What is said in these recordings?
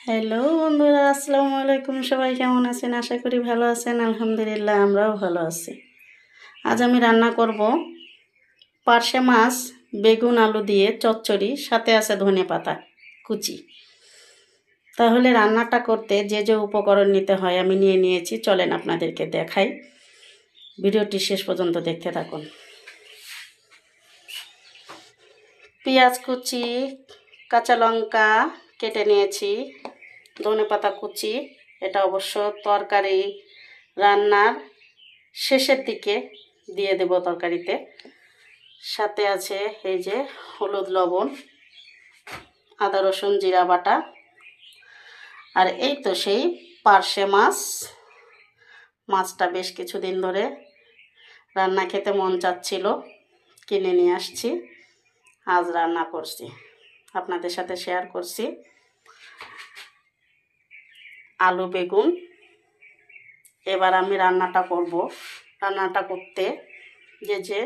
Hello বন্ধুরা, আসসালামু আলাইকুম। সবাই কেমন আছেন? আশা করি ভালো আছেন। আলহামদুলিল্লাহ, আমরাও ভালো আছি। আজ আমি রান্না করব পার্শে মাছ, বেগুন আলু দিয়ে চচ্চড়ি, সাথে আছে ধনেপাতা কুচি। তাহলে রান্নাটা করতে যে যে উপকরণ নিতে হয় আমি নিয়ে নিয়েছি। চলেন আপনাদেরকে দেখাই। ভিডিওটি শেষ পর্যন্ত দেখতে থাকুন। পেঁয়াজ কুচি, কাঁচা লঙ্কা কেটে নিয়েছি, ধনেপাতা কুচি। এটা অবশ্য তরকারি রান্নার শেষের দিকে দিয়ে দেব তরকারিতে। সাথে আছে এই যে হলুদ, লবণ, আদা রসুন জিরা বাটা। আর এই তো সেই পার্শে মাছ। মাছটা বেশ কিছুদিন ধরে রান্না খেতে মন চাচ্ছিল, কিনে নিয়ে আসছি। আজ রান্না করছি, আপনাদের সাথে শেয়ার করছি। আলু বেগুন। এবার আমি রান্নাটা করব। রান্নাটা করতে যে যে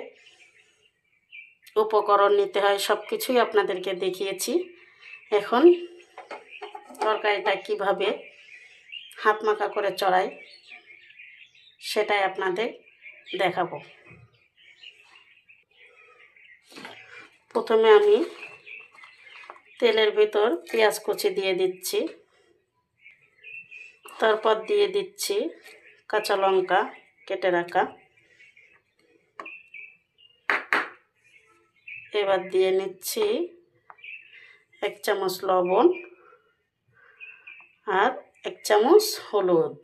উপকরণ নিতে হয় সব কিছুই আপনাদেরকে দেখিয়েছি। এখন তরকারিটা কিভাবে হাত মাখা করে চড়াই সেটাই আপনাদের দেখাবো। প্রথমে আমি তেলের ভিতর পেঁয়াজ কুচি দিয়ে দিচ্ছি, তারপর দিয়ে দিচ্ছি কাঁচা লঙ্কা কেটে রাখা। এবার দিয়ে নিচ্ছি 1 চামচ লবণ আর 1 চামচ হলুদ।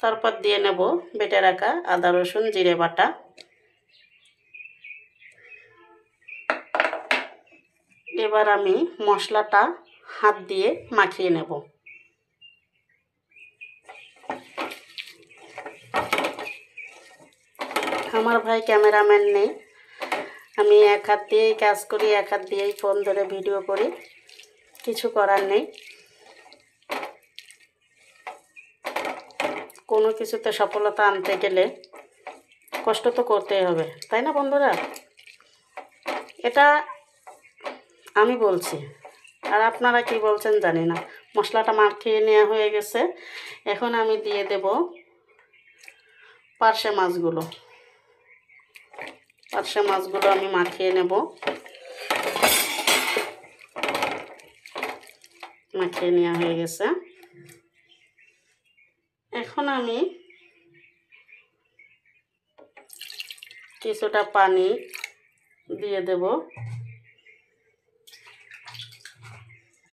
তারপর দিয়ে নেব বেটে রাখা আদা রসুন জিরে বাটা। এবার আমি মশলাটা হাত দিয়ে মাখিয়ে নেব। আমার ভাই ক্যামেরাম্যান নেই, আমি এক হাত দিয়েই কাজ করি, এক হাত দিয়েই ফোন ধরে ভিডিও করি। কিছু করার নেই, কোনো কিছুতে সফলতা আনতে গেলে কষ্ট তো করতেই হবে, তাই না বন্ধুরা? এটা আমি বলছি, আর আপনারা কি বলছেন জানি না। মশলাটা মাখিয়ে নেওয়া হয়ে গেছে। এখন আমি দিয়ে দেব পার্শে মাছগুলো। পার্শে মাছগুলো আমি মাখিয়ে নেব। মাখিয়ে নেওয়া হয়ে গেছে। এখন আমি কিছুটা পানি দিয়ে দেব।